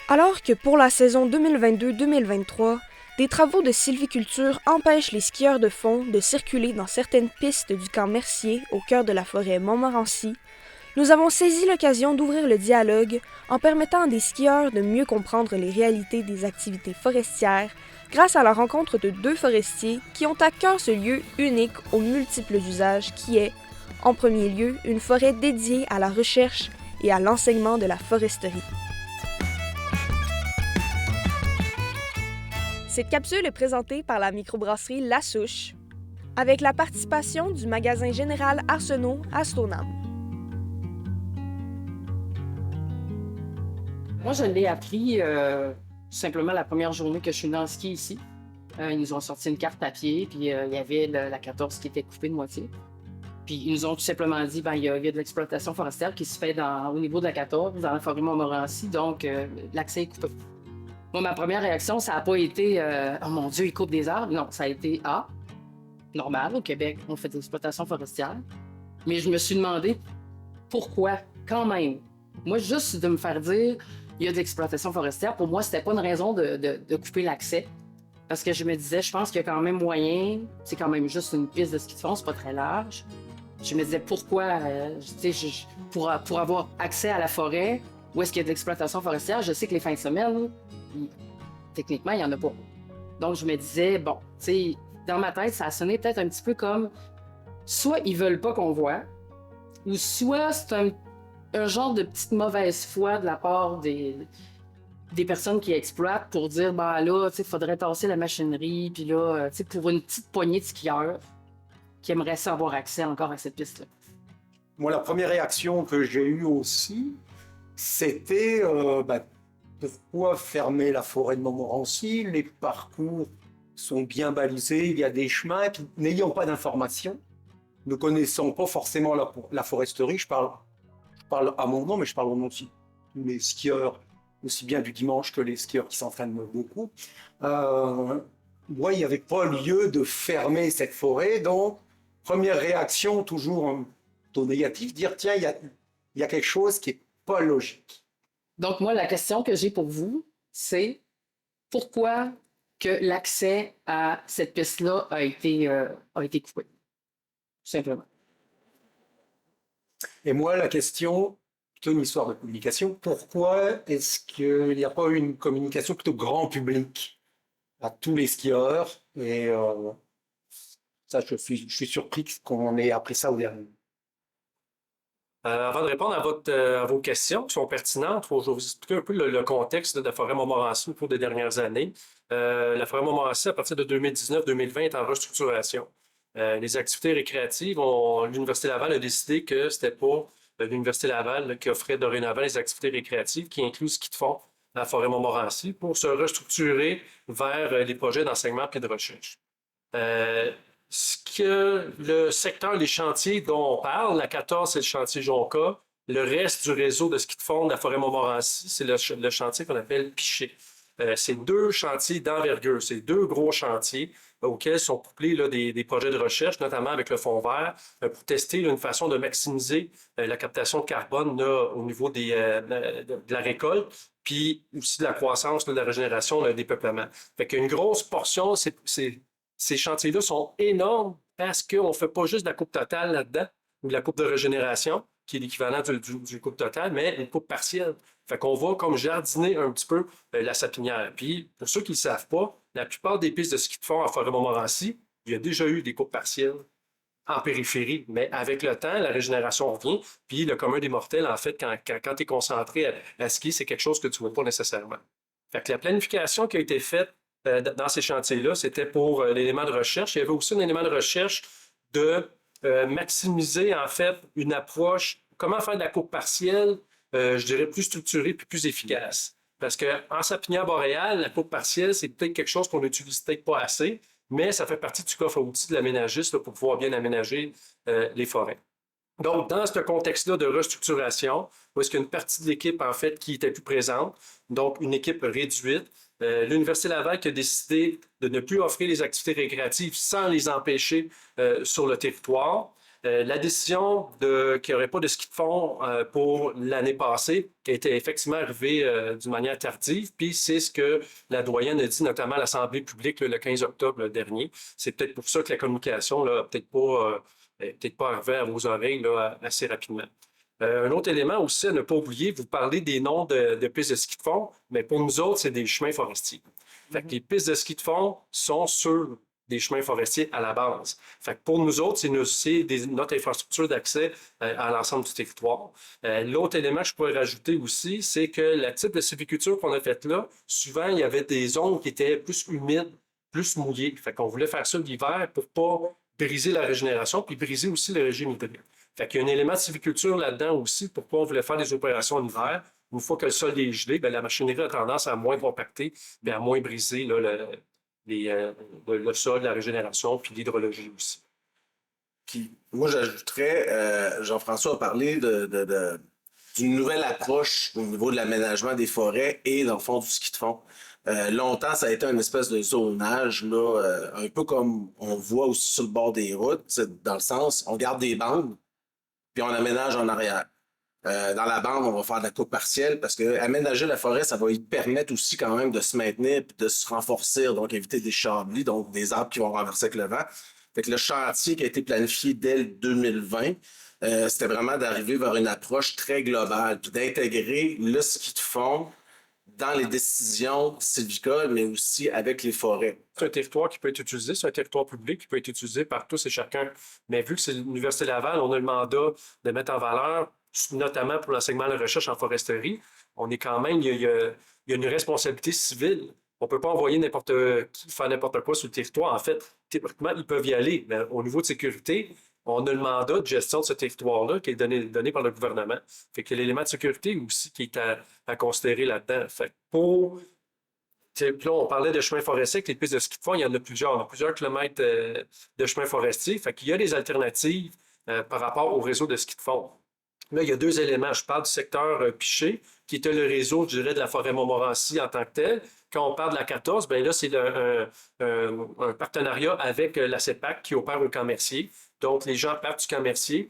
Alors que pour la saison 2022-2023, des travaux de sylviculture empêchent les skieurs de fond de circuler dans certaines pistes du camp Mercier au cœur de la forêt Montmorency, nous avons saisi l'occasion d'ouvrir le dialogue en permettant à des skieurs de mieux comprendre les réalités des activités forestières grâce à la rencontre de deux forestiers qui ont à cœur ce lieu unique aux multiples usages qui est, en premier lieu, une forêt dédiée à la recherche et à l'enseignement de la foresterie. Cette capsule est présentée par la microbrasserie La Souche, avec la participation du magasin général Arsenault à Stoneham. Moi, je l'ai appris simplement la première journée que je suis venue en ski ici. Ils nous ont sorti une carte papier, puis il y avait la 14 qui était coupée de moitié. Puis ils nous ont tout simplement dit il y a de l'exploitation forestière qui se fait au niveau de la 14, dans la forêt Montmorency, donc l'accès est coupé. Moi, ma première réaction, ça n'a pas été oh mon Dieu, ils coupent des arbres. Non, ça a été normal, au Québec, on fait de l'exploitation forestière. Mais je me suis demandé pourquoi, quand même. Moi, juste de me faire dire il y a de l'exploitation forestière, pour moi, c'était pas une raison de couper l'accès. Parce que je me disais, je pense qu'il y a quand même moyen, c'est quand même juste une piste de ski de fond, c'est pas très large. Je me disais pourquoi, pour avoir accès à la forêt, où est-ce qu'il y a de l'exploitation forestière, je sais que les fins de semaine, techniquement, il n'y en a pas. Donc, je me disais, bon, tu sais, dans ma tête, ça a sonné peut-être un petit peu comme soit ils veulent pas qu'on voit, ou soit c'est un genre de petite mauvaise foi de la part des personnes qui exploitent pour dire, ben là, tu sais, il faudrait tasser la machinerie, puis là, tu sais, pour une petite poignée de skieurs qui aimeraient ça avoir accès encore à cette piste-là. Moi, la première réaction que j'ai eue aussi, c'était pourquoi fermer la forêt de Montmorency? Les parcours sont bien balisés, il y a des chemins, et puis n'ayant pas d'informations, ne connaissant pas forcément la foresterie, je parle à mon nom, mais je parle au nom aussi de tous les skieurs, aussi bien du dimanche que les skieurs qui s'entraînent beaucoup. Moi, il n'y avait pas lieu de fermer cette forêt, donc première réaction, toujours plutôt négative, dire tiens, il y a quelque chose qui n'est pas logique. Donc, moi, la question que j'ai pour vous, c'est pourquoi que l'accès à cette piste-là a été coupé? Tout simplement. Et moi, la question, plutôt une histoire de communication, pourquoi est-ce qu'il n'y a pas eu une communication plutôt grand public à tous les skieurs? Et ça, je suis surpris qu'on ait appris ça au dernier. Avant de répondre à vos questions qui sont pertinentes, je vais vous expliquer un peu le contexte de la forêt Montmorency au cours des dernières années. La forêt Montmorency, à partir de 2019-2020, est en restructuration. Les activités récréatives, l'Université Laval a décidé que c'était pas l'Université Laval qui offrait dorénavant les activités récréatives, qui incluent ski de fond à la forêt Montmorency, pour se restructurer vers les projets d'enseignement et de recherche. Ce que le secteur, les chantiers dont on parle, la 14, c'est le chantier Jonca. Le reste du réseau de ski de fond de la forêt Montmorency, c'est le chantier qu'on appelle Piché. C'est deux chantiers d'envergure, c'est deux gros chantiers auxquels sont couplés là, des projets de recherche, notamment avec le Fonds vert, pour tester une façon de maximiser la captation de carbone là, au niveau de la récolte, puis aussi de la croissance, de la régénération, des peuplements. Fait qu'une grosse portion, ces chantiers-là sont énormes parce qu'on ne fait pas juste de la coupe totale là-dedans, ou de la coupe de régénération, qui est l'équivalent du coupe totale, mais une coupe partielle. Fait qu'on va comme jardiner un petit peu la sapinière. Puis, pour ceux qui ne le savent pas, la plupart des pistes de ski de fond à Forêt-Montmorency, il y a déjà eu des coupes partielles en périphérie. Mais avec le temps, la régénération revient. Puis, le commun des mortels, en fait, quand tu es concentré à skier, c'est quelque chose que tu ne vois pas nécessairement. Fait que la planification qui a été faite dans ces chantiers-là, c'était pour l'élément de recherche. Il y avait aussi un élément de recherche de maximiser, en fait, une approche, comment faire de la coupe partielle, je dirais, plus structurée puis plus efficace. Parce qu'en sapinière boréale, la coupe partielle, c'est peut-être quelque chose qu'on n'utilise peut-être pas assez, mais ça fait partie du coffre à outils de l'aménagiste là, pour pouvoir bien aménager les forêts. Donc, dans ce contexte-là de restructuration, où est-ce qu'il y a une partie de l'équipe, en fait, qui était plus présente, donc une équipe réduite, l'Université Laval qui a décidé de ne plus offrir les activités récréatives sans les empêcher sur le territoire. La décision qu'il n'y aurait pas de ski de fond pour l'année passée était effectivement arrivée d'une manière tardive, puis c'est ce que la doyenne a dit, notamment à l'Assemblée publique le 15 octobre dernier. C'est peut-être pour ça que la communication n'a peut-être pas arrivée à vos oreilles là, assez rapidement. Un autre élément aussi à ne pas oublier, vous parlez des noms de pistes de ski de fond, mais pour nous autres, c'est des chemins forestiers. Fait que les pistes de ski de fond sont sur des chemins forestiers à la base. Fait que pour nous autres, c'est notre infrastructure d'accès à l'ensemble du territoire. L'autre élément que je pourrais rajouter aussi, c'est que le type de sylviculture qu'on a faite là, souvent, il y avait des zones qui étaient plus humides, plus mouillées. Fait qu'on voulait faire ça l'hiver pour pas briser la régénération, puis briser aussi le régime hydrique. Fait qu'il y a un élément de sylviculture là-dedans aussi, pourquoi on voulait faire des opérations en hiver. Une fois que le sol est gelé, bien, la machinerie a tendance à moins compacter, bien, à moins briser là, le sol, la régénération, puis l'hydrologie aussi. Puis moi, j'ajouterais, Jean-François a parlé d'une nouvelle approche au niveau de l'aménagement des forêts et, dans le fond, du ski de fond. Longtemps, ça a été une espèce de zonage, là, un peu comme on voit aussi sur le bord des routes, dans le sens, on garde des bandes, puis on aménage en arrière. Dans la bande, on va faire de la coupe partielle parce que aménager la forêt, ça va lui permettre aussi quand même de se maintenir et de se renforcer, donc éviter des chablis, donc des arbres qui vont renverser avec le vent. Fait que le chantier qui a été planifié dès le 2020, c'était vraiment d'arriver vers une approche très globale, puis d'intégrer le ski de fond dans les décisions sylvicoles, mais aussi avec les forêts. C'est un territoire qui peut être utilisé, c'est un territoire public qui peut être utilisé par tous et chacun. Mais vu que c'est l'Université Laval, on a le mandat de mettre en valeur, notamment pour l'enseignement de la recherche en foresterie, on est quand même, il y a une responsabilité civile. On ne peut pas envoyer n'importe qui faire n'importe quoi sur le territoire. En fait, théoriquement, ils peuvent y aller. Mais au niveau de sécurité, on a le mandat de gestion de ce territoire-là qui est donné par le gouvernement. Fait qu'il y a l'élément de sécurité aussi qui est à considérer là-dedans. Fait que là, on parlait de chemins forestiers, avec les pistes de ski de fond, il y en a plusieurs. On a plusieurs kilomètres de chemins forestiers. Fait qu'il y a des alternatives par rapport au réseau de ski de fond. Là, il y a deux éléments. Je parle du secteur Piché, qui était le réseau, je dirais, de la forêt Montmorency en tant que tel. Quand on parle de la 14, bien là, c'est un partenariat avec la CEPAC qui opère au Camp Mercier. Donc, les gens partent du Camp Mercier.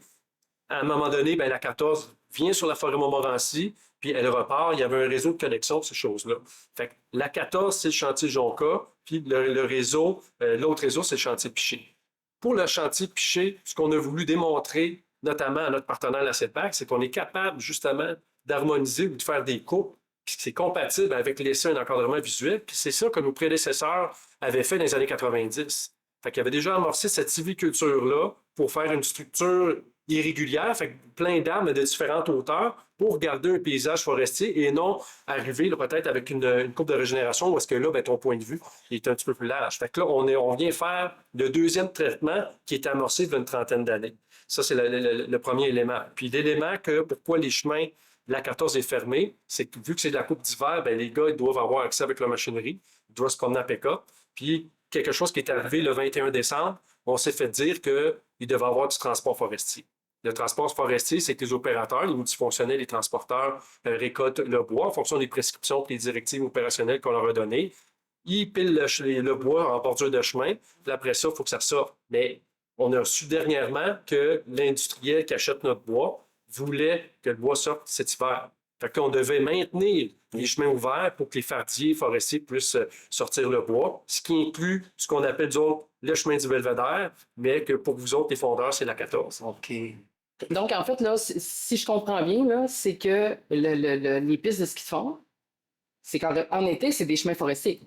À un moment donné, bien, la 14 vient sur la forêt Montmorency, puis elle repart. Il y avait un réseau de connexion, ces choses-là. Fait que la 14, c'est le chantier Jonca, puis le réseau, l'autre réseau, c'est le chantier Piché. Pour le chantier Piché, ce qu'on a voulu démontrer, notamment à notre partenaire, la CEPAC, c'est qu'on est capable, justement, d'harmoniser ou de faire des coupes c'est compatible avec laisser un encadrement visuel. Puis c'est ça que nos prédécesseurs avaient fait dans les années 90. Fait qu'ils avaient déjà amorcé cette sylviculture-là pour faire une structure irrégulière, fait que plein d'arbres de différentes hauteurs pour garder un paysage forestier et non arriver peut-être avec une coupe de régénération où est-ce que là, ben, ton point de vue est un petit peu plus large. Fait que là, on vient faire le deuxième traitement qui est amorcé d'une trentaine d'années. Ça, c'est le premier élément. Puis l'élément que pourquoi les chemins la 14 est fermée, c'est que vu que c'est de la coupe d'hiver, ben, les gars ils doivent avoir accès avec la machinerie, ils doivent se promener à pick-up. Puis quelque chose qui est arrivé le 21 décembre, on s'est fait dire qu'il devait avoir du transport forestier. Le transport forestier, c'est que les opérateurs, les multifonctionnels, les transporteurs récoltent le bois en fonction des prescriptions et des directives opérationnelles qu'on leur a données. Ils pilent le bois en bordure de chemin, puis après ça, il faut que ça sorte. Mais on a reçu dernièrement que l'industriel qui achète notre bois voulait que le bois sorte cet hiver. Fait qu'on devait maintenir les chemins ouverts pour que les fardiers forestiers puissent sortir le bois, ce qui inclut ce qu'on appelle, nous autres, le chemin du Belvédère, mais que pour vous autres, les fondeurs, c'est la 14. OK. Donc, en fait, là, si je comprends bien, là, c'est que les pistes de ski de fond, c'est qu'en été, c'est des chemins forestiers.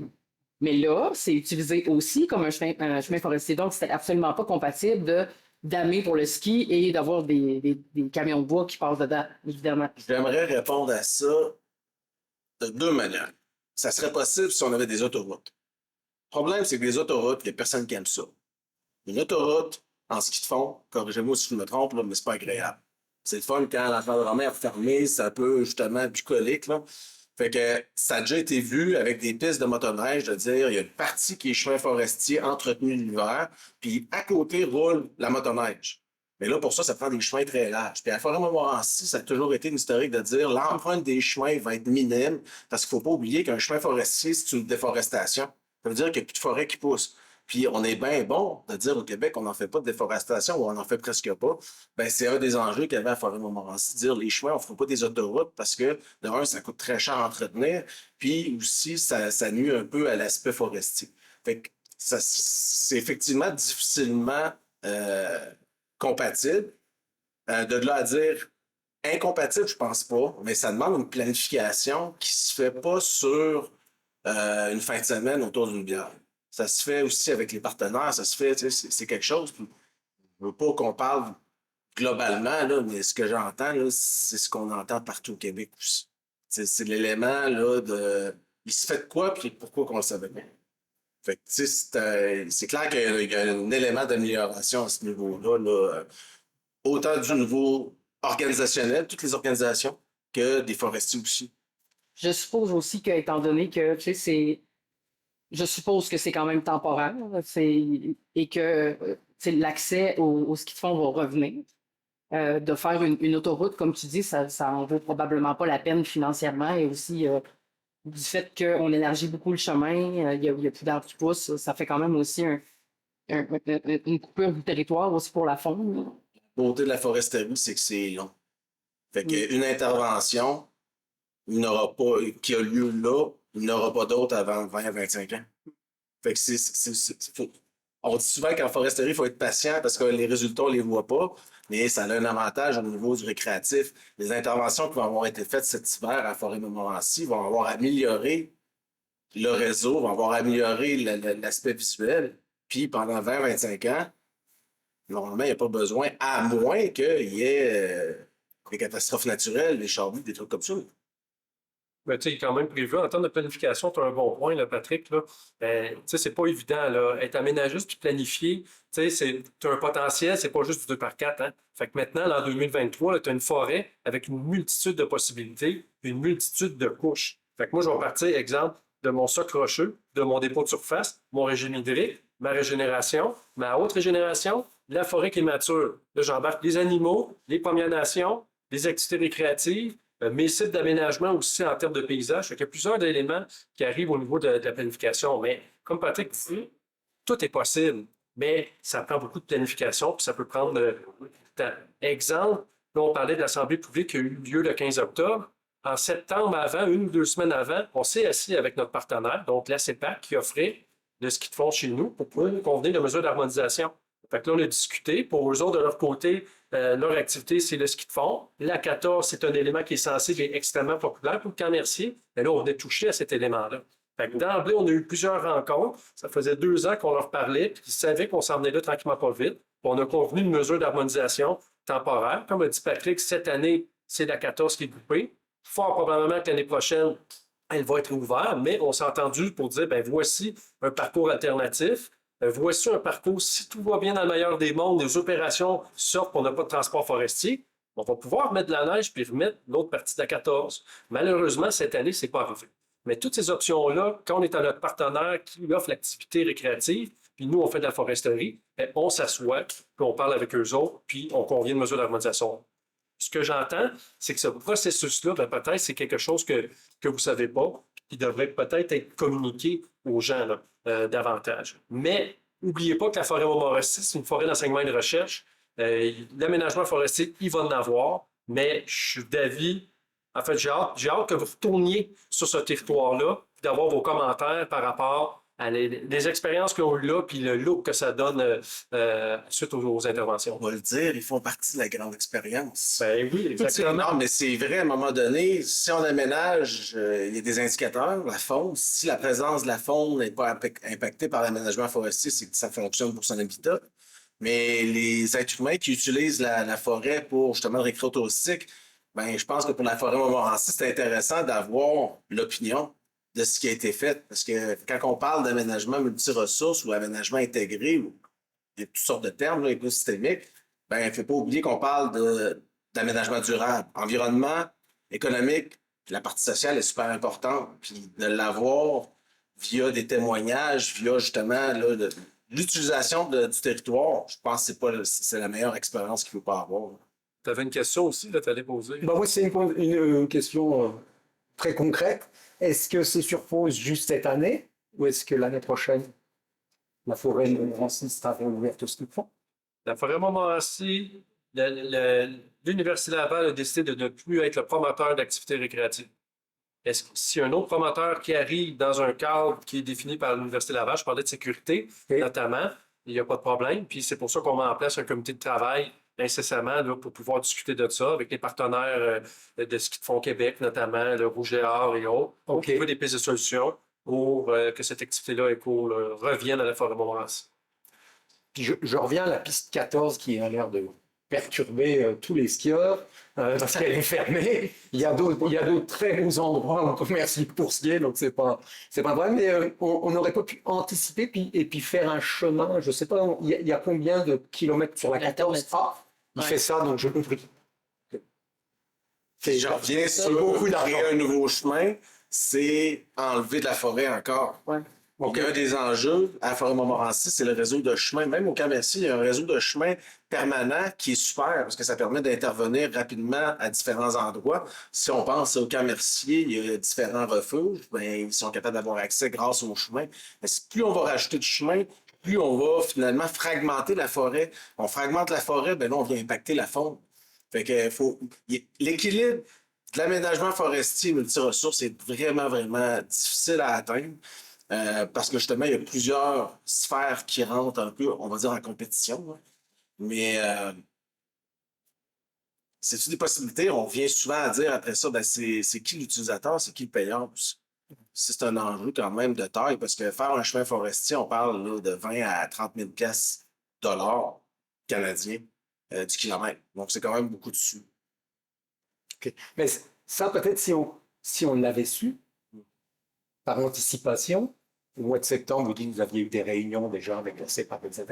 Mais là, c'est utilisé aussi comme un chemin forestier. Donc, c'est absolument pas compatible d'amer pour le ski et d'avoir des camions de bois qui passent dedans, évidemment. J'aimerais répondre à ça de deux manières. Ça serait possible si on avait des autoroutes. Le problème, c'est que les autoroutes, il n'y a personne qui aime ça. Une autoroute, en ski de fond, corrigez-moi si je me trompe, là, mais c'est pas agréable. C'est le fun quand l'encadrement est fermé, c'est un peu justement bucolique, là. Fait que ça a déjà été vu avec des pistes de motoneige, de dire il y a une partie qui est chemin forestier entretenu l'hiver, puis à côté roule la motoneige. Mais là, pour ça, ça prend des chemins très larges. Puis à la forêt Montmorency, ça a toujours été une historique de dire l'empreinte des chemins va être minime, parce qu'il ne faut pas oublier qu'un chemin forestier, c'est une déforestation. Ça veut dire qu'il n'y a plus de forêt qui pousse. Puis on est bien bon de dire au Québec qu'on n'en fait pas de déforestation ou on n'en fait presque pas. Ben, c'est un des enjeux qu'il y avait à Forêt-Montmorency, dire les chemins, on ne fera pas des autoroutes parce que, de un, ça coûte très cher à entretenir, puis aussi, ça nuit un peu à l'aspect forestier. Fait que c'est effectivement difficilement compatible. De là à dire incompatible, je pense pas, mais ça demande une planification qui se fait pas sur une fin de semaine autour d'une bière. Ça se fait aussi avec les partenaires, ça se fait, tu sais, c'est quelque chose. Puis, je veux pas qu'on parle globalement, là, mais ce que j'entends, là, c'est ce qu'on entend partout au Québec aussi. C'est l'élément là, de il se fait de quoi, puis pourquoi qu'on le savait pas. Fait que, tu sais, c'est clair qu'il y a un élément d'amélioration à ce niveau-là, là, autant du niveau organisationnel, toutes les organisations, que des forestiers aussi. Je suppose aussi que, étant donné que, tu sais, je suppose que c'est quand même temporaire, et que l'accès au ski de fond va revenir. De faire une autoroute, comme tu dis, ça en vaut probablement pas la peine financièrement, et aussi du fait qu'on élargit beaucoup le chemin, il y a plus d'arbres qui poussent, ça fait quand même aussi une coupure du territoire aussi pour la faune. Là. La beauté de la foresterie, c'est que c'est long. Fait Oui. qu'une intervention qui a lieu là, il n'y aura pas d'autre avant 20 à 25 ans. Fait que on dit souvent qu'en foresterie, il faut être patient parce que les résultats, on ne les voit pas, mais ça a un avantage au niveau du récréatif. Les interventions qui vont avoir été faites cet hiver à Forêt-Montmorency vont avoir amélioré le réseau, vont avoir amélioré l'aspect visuel. Puis pendant 20-25 ans, normalement, il n'y a pas besoin, à moins qu'il y ait des catastrophes naturelles, des charbons, des trucs comme ça. Ben, tu sais, quand même prévu. En termes de planification, tu as un bon point, là, Patrick. Là. Tu sais, c'est pas évident. Là. Être aménagiste puis planifié, tu sais, tu as un potentiel, c'est pas juste du 2x4. Hein. Fait que maintenant, là, en 2023, tu as une forêt avec une multitude de possibilités, une multitude de couches. Fait que moi, je vais partir, exemple, de mon socle rocheux, de mon dépôt de surface, mon régime hydrique, ma régénération, ma haute régénération, la forêt qui est mature. Là, j'embarque les animaux, les Premières Nations, les activités récréatives, mes sites d'aménagement aussi en termes de paysage. Il y a plusieurs éléments qui arrivent au niveau de la planification. Mais comme Patrick dit, tout est possible, mais ça prend beaucoup de planification, puis ça peut prendre temps. Exemple, là, on parlait de l'Assemblée publique qui a eu lieu le 15 octobre. En septembre avant, 1 ou 2 semaines avant, on s'est assis avec notre partenaire, donc la CEPAC, qui offrait le ski de fond chez nous pour pouvoir convenir de mesures d'harmonisation. Fait que là, on a discuté. Pour eux autres, de leur côté, leur activité, c'est le ski de fond. La 14, c'est un élément qui est sensible et extrêmement populaire pour le camp Mercier. Et là, on venait toucher à cet élément-là. Fait que d'emblée, on a eu plusieurs rencontres. Ça faisait 2 ans qu'on leur parlait, puis ils savaient qu'on s'en venait là tranquillement pas vite. Puis on a convenu une mesure d'harmonisation temporaire. Comme a dit Patrick, cette année, c'est la 14 qui est coupée. Fort probablement que l'année prochaine, elle va être ouverte, mais on s'est entendu pour dire, ben voici un parcours alternatif. Voici un parcours, si tout va bien dans le meilleur des mondes, les opérations sortent pour n'a pas de transport forestier, on va pouvoir mettre de la neige puis remettre l'autre partie de la 14. Malheureusement, cette année, ce n'est pas arrivé. Mais toutes ces options-là, quand on est à notre partenaire qui offre l'activité récréative, puis nous, on fait de la foresterie, bien, on s'assoit, puis on parle avec eux autres, puis on convient de mesures d'harmonisation. Ce que j'entends, c'est que ce processus-là, bien, peut-être, c'est quelque chose que vous ne savez pas, qui devrait peut-être être communiqué aux gens là, davantage. Mais n'oubliez pas que la forêt Montmorency, c'est une forêt d'enseignement et de recherche. L'aménagement forestier, il va en avoir, mais je suis d'avis. En fait, j'ai hâte que vous retourniez sur ce territoire-là, d'avoir vos commentaires par rapport à les expériences qu'ils ont eues là, puis le look que ça donne suite aux interventions. On va le dire, ils font partie de la grande expérience. Ben oui, exactement. Non, mais c'est vrai, à un moment donné, si on aménage, il y a des indicateurs, la faune. Si la présence de la faune n'est pas impactée par l'aménagement forestier, c'est que ça fonctionne pour son habitat. Mais les êtres humains qui utilisent la forêt pour justement le récré touristique, ben, je pense que pour la forêt Montmorency, c'est intéressant d'avoir l'opinion de ce qui a été fait. Parce que quand on parle d'aménagement multiressources ou aménagement intégré, ou il y a toutes sortes de termes là, écosystémiques, ben, il ne faut pas oublier qu'on parle d'aménagement durable. Environnement, économique, la partie sociale est super importante. Puis de l'avoir via des témoignages, via justement là, l'utilisation du territoire, je pense que c'est la meilleure expérience qu'il ne faut pas avoir. Tu avais une question aussi, là, tu allais poser. Ben, moi, c'est une question très concrète. Est-ce que c'est sur pause juste cette année ou est-ce que l'année prochaine? la forêt de Montmorency sera réouverte au ski de fond? La forêt Montmorency, l'Université Laval a décidé de ne plus être le promoteur d'activités récréatives. Est-ce que si un autre promoteur qui arrive dans un cadre qui est défini par l'Université Laval, je parlais de sécurité notamment, il n'y a pas de problème. Puis c'est pour ça qu'on met en place un comité de travail incessamment là, pour pouvoir discuter de ça avec les partenaires de Ski de fond Québec, notamment le Rouge et Or et autres, pour trouver des pistes de solutions pour que cette activité-là revienne à la forêt Montmorency. Puis je reviens à la piste 14 qui a l'air de perturber tous les skieurs parce qu'elle est fermée. Il y a d'autres très beaux endroits en commerce pour skier, donc c'est pas vrai. Mais on n'aurait pas pu anticiper et puis faire un chemin. Je sais pas, il y a combien de kilomètres sur la 14? Il fait ça, donc je compris. Je reviens sur créer un nouveau chemin, c'est enlever de la forêt encore. Ouais. Donc, un des enjeux à la forêt Montmorency, c'est le réseau de chemins. Même au Camp-Mercier, il y a un réseau de chemins permanent qui est super parce que ça permet d'intervenir rapidement à différents endroits. Si on pense au Camp-Mercier, il y a différents refuges, bien, ils sont capables d'avoir accès grâce aux chemins. Mais plus on va rajouter de chemins, plus on va finalement fragmenter la forêt. On fragmente la forêt, bien là, on vient impacter la faune. Fait que l'équilibre de l'aménagement forestier multiressources est vraiment, vraiment difficile à atteindre. Parce que justement, il y a plusieurs sphères qui rentrent un peu, on va dire, en compétition. Hein. Mais c'est-tu des possibilités? On vient souvent à dire après ça, ben c'est qui l'utilisateur, c'est qui le payeur aussi. C'est un enjeu quand même de taille, parce que faire un chemin forestier, on parle là, de 20 à 30 000 dollars canadiens du kilomètre. Donc, c'est quand même beaucoup dessus. Okay. Mais ça, peut-être, si on l'avait su, par anticipation, au mois de septembre, vous dites que vous aviez eu des réunions déjà avec la CEPAP, etc.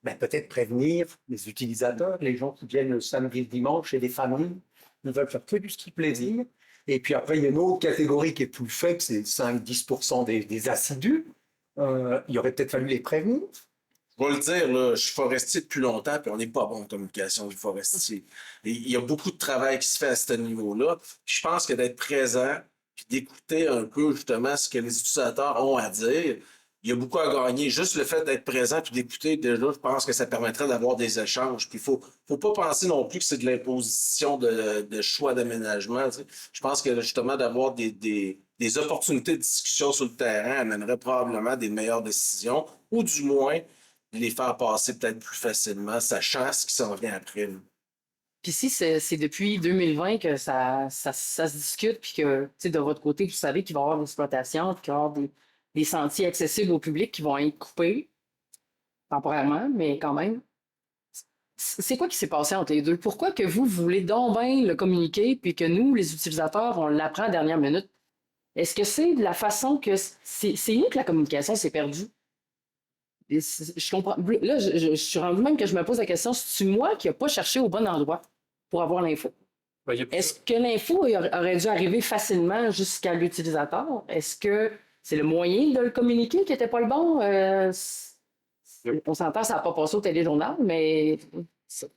Ben, peut-être prévenir les utilisateurs, les gens qui viennent le samedi et le dimanche et les familles ne veulent faire que du ski plaisir. Et puis après, il y a une autre catégorie qui est plus faible, c'est 5-10% des assidus. Il aurait peut-être fallu les prévenir. Je vais le dire, là, je suis forestier depuis longtemps, puis on n'est pas bon en communication du forestier. Et il y a beaucoup de travail qui se fait à ce niveau-là. Je pense que d'être présent, puis d'écouter un peu justement ce que les utilisateurs ont à dire, il y a beaucoup à gagner. Juste le fait d'être présent puis d'écouter, déjà, je pense que ça permettrait d'avoir des échanges. Puis il faut pas penser non plus que c'est de l'imposition de choix d'aménagement. Tu sais. Je pense que justement d'avoir des opportunités de discussion sur le terrain amènerait probablement des meilleures décisions, ou du moins les faire passer peut-être plus facilement, sachant ce qui s'en vient après. Là. Puis si c'est depuis 2020 que ça se discute, puis que, tu sais, de votre côté, vous savez qu'il va y avoir de l'exploitation, puis qu'il va y avoir des sentiers accessibles au public qui vont être coupés temporairement, mais quand même. C'est quoi qui s'est passé entre les deux? Pourquoi que vous voulez donc bien le communiquer, puis que nous, les utilisateurs, on l'apprend à la dernière minute? Est-ce que c'est de la façon que c'est où que la communication s'est perdue? Je comprends. Là, je suis rendu même que je me pose la question, c'est-tu moi qui n'ai pas cherché au bon endroit pour avoir l'info? Est-ce que l'info aurait dû arriver facilement jusqu'à l'utilisateur? Est-ce que c'est le moyen de le communiquer qui n'était pas le bon? On s'entend, ça n'a pas passé au téléjournal, mais...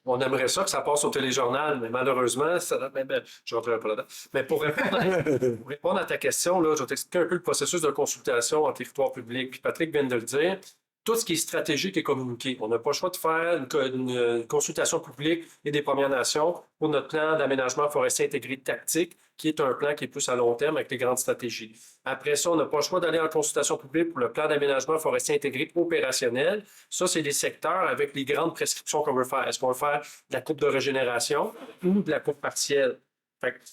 On aimerait ça que ça passe au téléjournal, mais malheureusement, je ne rentrerai pas là-dedans. Mais pour répondre à ta question, là, je vais t'expliquer un peu le processus de consultation en territoire public. Puis Patrick vient de le dire. Tout ce qui est stratégique est communiqué. On n'a pas le choix de faire une consultation publique et des Premières Nations pour notre plan d'aménagement forestier intégré tactique, qui est un plan qui est plus à long terme avec les grandes stratégies. Après ça, on n'a pas le choix d'aller en consultation publique pour le plan d'aménagement forestier intégré opérationnel. Ça, c'est les secteurs avec les grandes prescriptions qu'on veut faire. Est-ce qu'on veut faire de la coupe de régénération ou de la coupe partielle?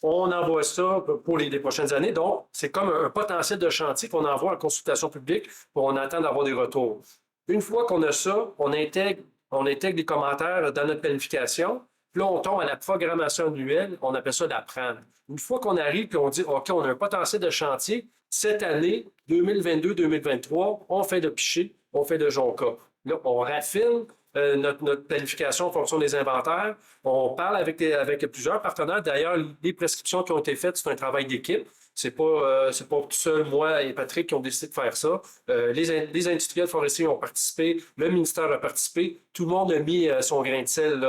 On envoie ça pour les prochaines années. Donc, c'est comme un potentiel de chantier qu'on envoie en consultation publique pour on attend d'avoir des retours. Une fois qu'on a ça, on intègre les commentaires dans notre planification. Puis là, on tombe à la programmation annuelle. On appelle ça l'apprendre. Une fois qu'on arrive et on dit, OK, on a un potentiel de chantier, cette année, 2022-2023, on fait de piché, on fait de jonca. Là, on raffine notre planification en fonction des inventaires. On parle avec plusieurs partenaires. D'ailleurs, les prescriptions qui ont été faites, c'est un travail d'équipe. C'est pas tout seul, moi et Patrick, qui ont décidé de faire ça. Les industriels forestiers ont participé, le ministère a participé. Tout le monde a mis son grain de sel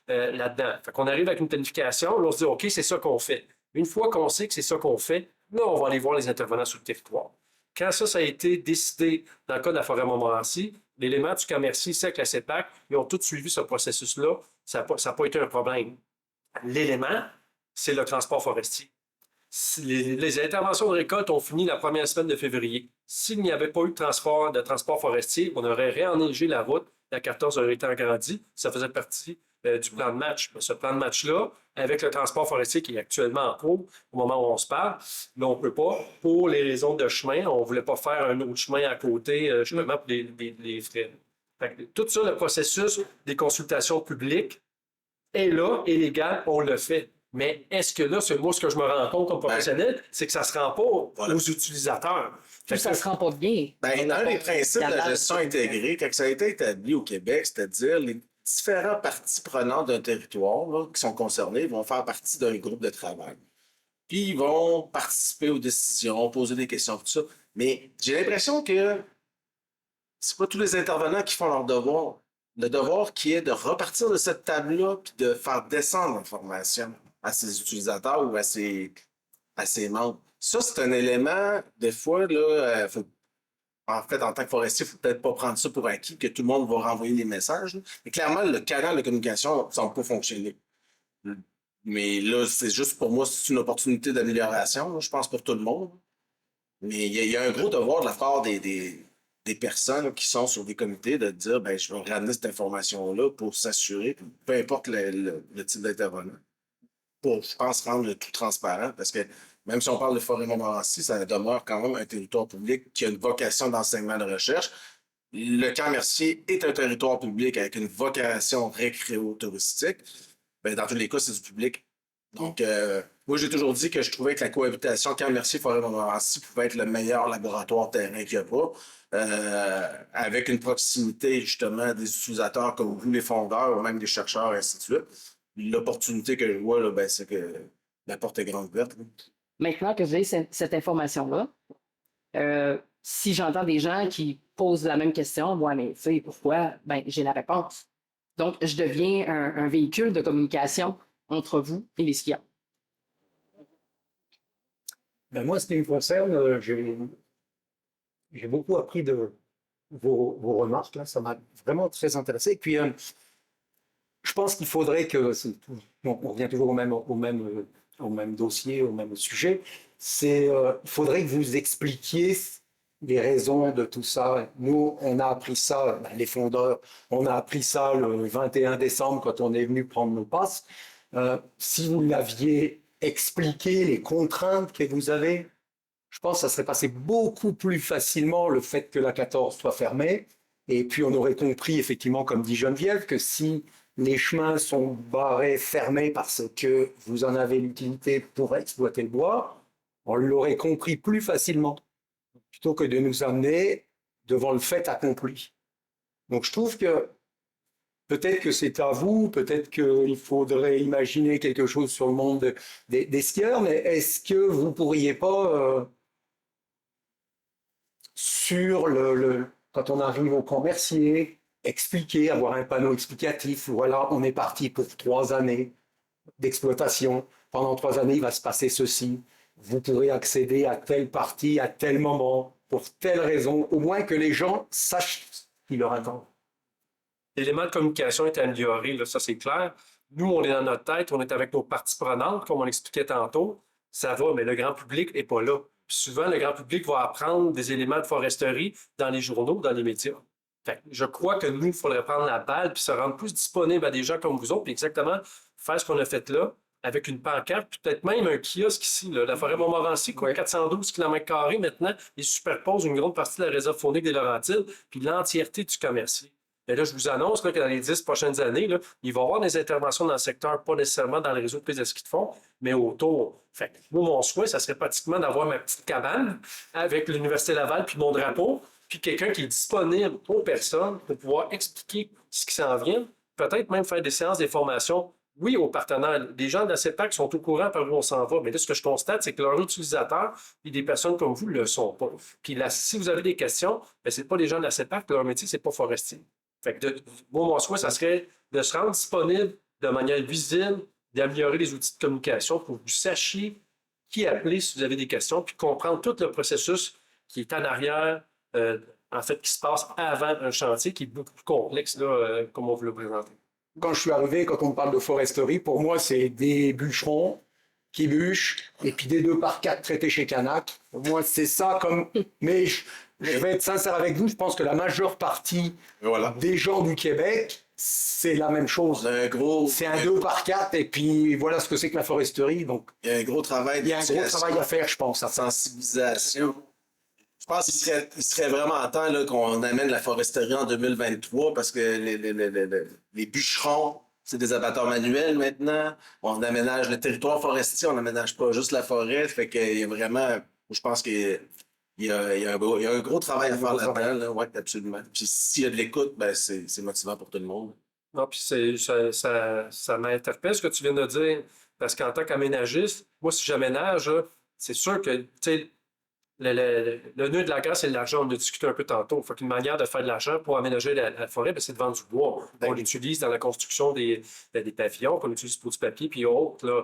là-dedans. Fait qu'on arrive avec une planification, là, on se dit, OK, c'est ça qu'on fait. Une fois qu'on sait que c'est ça qu'on fait, là, on va aller voir les intervenants sur le territoire. Quand ça a été décidé dans le cas de la forêt Montmorency, l'élément du Cammercy, SEC, la CEPAC, ils ont tous suivi ce processus-là. Ça n'a pas été un problème. L'élément, c'est le transport forestier. Les interventions de récolte ont fini la première semaine de février. S'il n'y avait pas eu de transport forestier, on aurait réenneigé la route. La 14 aurait été agrandie. Ça faisait partie du plan de match. Ce plan de match-là, avec le transport forestier qui est actuellement en cours, au moment où on se parle, là, on ne peut pas. Pour les raisons de chemin, on ne voulait pas faire un autre chemin à côté, justement, pour les frais. Fait que tout ça, le processus des consultations publiques est là, est légal, on le fait. Mais est-ce que là, moi, ce que je me rends compte comme professionnel, c'est que ça ne se rend pas aux utilisateurs. Puis ça ne se rend pas bien. Un des principes de la gestion intégrée, quand ça a été établi au Québec, c'est-à-dire les différentes parties prenantes d'un territoire là, qui sont concernées vont faire partie d'un groupe de travail. Puis ils vont participer aux décisions, poser des questions, tout ça. Mais j'ai l'impression que c'est pas tous les intervenants qui font leur devoir. Le devoir qui est de repartir de cette table-là puis de faire descendre l'information à ses utilisateurs ou à ses membres. Ça, c'est un élément, des fois, là, en fait, en tant que forestier, il ne faut peut-être pas prendre ça pour acquis, que tout le monde va renvoyer les messages. Là. Mais clairement, le canal de communication ne semble pas fonctionner. Mais là, c'est juste pour moi, c'est une opportunité d'amélioration, là, je pense, pour tout le monde. Mais il y a un gros devoir de la part des personnes qui sont sur des comités de dire ben je vais ramener cette information-là pour s'assurer, peu importe le type d'intervenant, pour, je pense, rendre le tout transparent, parce que même si on parle de forêt Montmorency, ça demeure quand même un territoire public qui a une vocation d'enseignement de recherche. Le Camp Mercier est un territoire public avec une vocation récréo-touristique. Ben, dans tous les cas, c'est du public. Donc, moi, j'ai toujours dit que je trouvais que la cohabitation Camp Mercier forêt Montmorency pouvait être le meilleur laboratoire terrain qu'il n'y a pas. Avec une proximité justement des utilisateurs comme vous, les fondeurs, ou même des chercheurs, et ainsi de suite. L'opportunité que je vois, là, ben, c'est que la porte est grande ouverte. Là. Maintenant que j'ai cette information-là, si j'entends des gens qui posent la même question, moi, mais tu sais, pourquoi? Ben, j'ai la réponse. Donc, je deviens un véhicule de communication entre vous et les skieurs. Ben moi, ce qui me concerne, j'ai beaucoup appris de vos remarques. Là. Ça m'a vraiment très intéressé. Et puis, je pense qu'il faudrait que... on revient toujours au même dossier, au même sujet. Il faudrait que vous expliquiez les raisons de tout ça. Nous, on a appris ça, les fondeurs, on a appris ça le 21 décembre quand on est venu prendre nos passes. Si vous l'aviez expliqué, les contraintes que vous avez, je pense que ça serait passé beaucoup plus facilement le fait que la 14 soit fermée. Et puis, on aurait compris, effectivement, comme dit Geneviève, que si les chemins sont barrés, fermés parce que vous en avez l'utilité pour exploiter le bois, on l'aurait compris plus facilement, plutôt que de nous amener devant le fait accompli. Donc, je trouve que peut-être que c'est à vous, peut-être qu'il faudrait imaginer quelque chose sur le monde des skieurs, mais est-ce que vous ne pourriez pas, quand on arrive au Camp Mercier, expliquer, avoir un panneau explicatif, voilà, on est parti pour 3 années d'exploitation. Pendant 3 années, il va se passer ceci. Vous pourrez accéder à telle partie, à tel moment, pour telle raison, au moins que les gens sachent ce qui leur attend. L'élément de communication est amélioré, là, ça c'est clair. Nous, on est dans notre tête, on est avec nos parties prenantes, comme on l'expliquait tantôt. Ça va, mais le grand public n'est pas là. Puis souvent, le grand public va apprendre des éléments de foresterie dans les journaux, dans les médias. Fait que je crois que nous, il faudrait prendre la balle puis se rendre plus disponible à des gens comme vous autres, puis exactement faire ce qu'on a fait là, avec une pancarte, puis peut-être même un kiosque ici. Là. La forêt Montmorency, 412 km² maintenant, il superpose une grande partie de la réserve faunique des Laurentides, puis l'entièreté du Camp Mercier. Et là, je vous annonce là, que dans les 10 prochaines années, là, il va y avoir des interventions dans le secteur, pas nécessairement dans le réseau de pistes de ski de fond, mais autour. Fait que moi, mon souhait, ça serait pratiquement d'avoir ma petite cabane avec l'Université Laval puis mon drapeau, puis quelqu'un qui est disponible aux personnes pour pouvoir expliquer ce qui s'en vient, peut-être même faire des séances de formation, oui, aux partenaires. Les gens de la CEPAC sont au courant par où on s'en va, mais là, ce que je constate, c'est que leurs utilisateurs et des personnes comme vous ne le sont pas. Puis là, si vous avez des questions, ben, ce n'est pas les gens de la CEPAC, leur métier, ce n'est pas forestier. Fait que moi, mon souhait, ça serait de se rendre disponible de manière visible, d'améliorer les outils de communication pour que vous sachiez qui appeler si vous avez des questions, puis comprendre tout le processus qui est en arrière, en fait, qui se passe avant un chantier qui est beaucoup plus complexe, là, comme on vous le présente. Quand je suis arrivé, quand on me parle de foresterie, pour moi, c'est des bûcherons qui bûchent et puis des 2x4 traités chez Canac. Pour moi, c'est ça comme. Mais je vais être sincère avec vous, je pense que la majeure partie Voilà. des gens du Québec, c'est la même chose. C'est un 2x4 et puis voilà ce que c'est que la foresterie. Donc, Il y a un gros travail il y a un gros travail à faire, je pense. de sensibilisation. Je pense qu'il serait vraiment temps là, qu'on amène la foresterie en 2023 parce que les bûcherons, c'est des abatteurs manuels maintenant. On aménage le territoire forestier, on n'aménage pas juste la forêt. Fait qu'il y a vraiment, je pense qu'il y a un gros travail à faire là-dedans. Là. Oui, absolument. Puis s'il y a de l'écoute, ben c'est motivant pour tout le monde. Non, puis ça m'interpelle ce que tu viens de dire, parce qu'en tant qu'aménagiste, moi, si j'aménage, là, c'est sûr que, tu sais, le nœud de la guerre, c'est l'argent. On a discuté un peu tantôt. Fait qu'une manière de faire de l'argent pour aménager la forêt, ben, c'est de vendre du bois. On l'utilise dans la construction des pavillons, qu'on utilise pour du papier, puis autres. Là.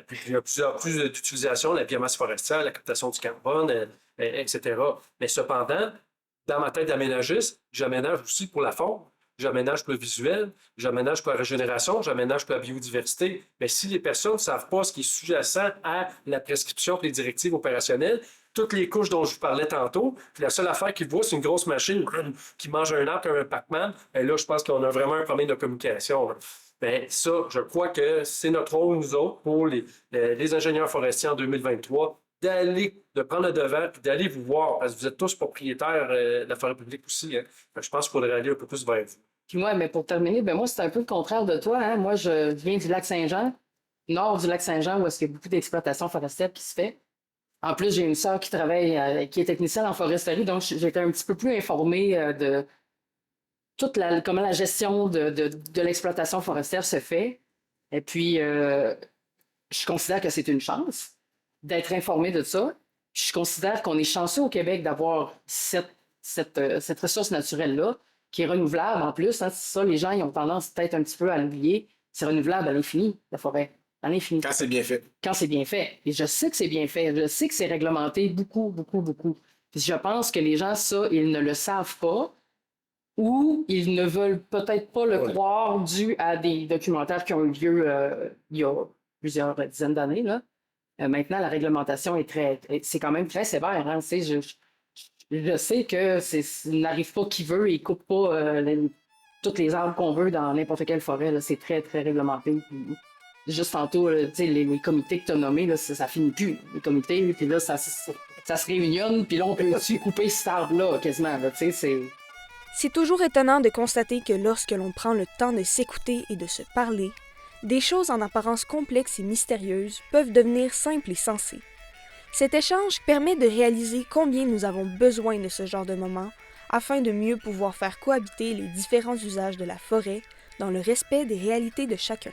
Puis il y a plus d'utilisation, la biomasse forestière, la captation du carbone, etc. Mais cependant, dans ma tête d'aménagiste, j'aménage aussi pour la faune. J'aménage pour le visuel, j'aménage pour la régénération, j'aménage pour la biodiversité. Mais si les personnes ne savent pas ce qui est sous-jacent à la prescription et les directives opérationnelles, toutes les couches dont je vous parlais tantôt, puis la seule affaire qu'ils voient, c'est une grosse machine qui mange un arbre comme un Pac-Man. Et là, je pense qu'on a vraiment un problème de communication. Bien, ça, je crois que c'est notre rôle, nous autres, pour les ingénieurs forestiers en 2023, de prendre le devant et d'aller vous voir, parce que vous êtes tous propriétaires de la forêt publique aussi. Hein. Je pense qu'il faudrait aller un peu plus vers vous. Puis moi, mais pour terminer, ben moi, c'est un peu le contraire de toi. Hein. Moi, je viens du lac Saint-Jean, nord du lac Saint-Jean, où est-ce qu'il y a beaucoup d'exploitation forestière qui se fait. En plus, j'ai une sœur qui travaille, qui est technicienne en foresterie, donc j'étais un petit peu plus informée de comment la gestion de l'exploitation forestière se fait. Et puis, je considère que c'est une chance d'être informé de ça. Je considère qu'on est chanceux au Québec d'avoir cette ressource naturelle-là, qui est renouvelable en plus. Hein, c'est ça, les gens ils ont tendance peut-être un petit peu à l'oublier. C'est renouvelable à l'infini, la forêt. À l'infini. Quand c'est bien fait. Quand c'est bien fait. Et je sais que c'est bien fait. Je sais que c'est réglementé beaucoup, beaucoup, beaucoup. Puis je pense que les gens, ça, ils ne le savent pas ou ils ne veulent peut-être pas le croire dû à des documentaires qui ont eu lieu il y a plusieurs dizaines d'années. Là. Maintenant, la réglementation c'est quand même très sévère. Hein, tu sais, je sais que n'arrive pas qui veut et coupe pas toutes les arbres qu'on veut dans n'importe quelle forêt. Là, c'est très, très réglementé. Puis, juste tantôt, les comités que tu as nommés, là, ça finit plus. Les comités, puis là, ça se réunionne, puis là, on peut aussi couper cet arbre-là, quasiment. Là, C'est toujours étonnant de constater que lorsque l'on prend le temps de s'écouter et de se parler, des choses en apparence complexes et mystérieuses peuvent devenir simples et sensées. Cet échange permet de réaliser combien nous avons besoin de ce genre de moments afin de mieux pouvoir faire cohabiter les différents usages de la forêt dans le respect des réalités de chacun.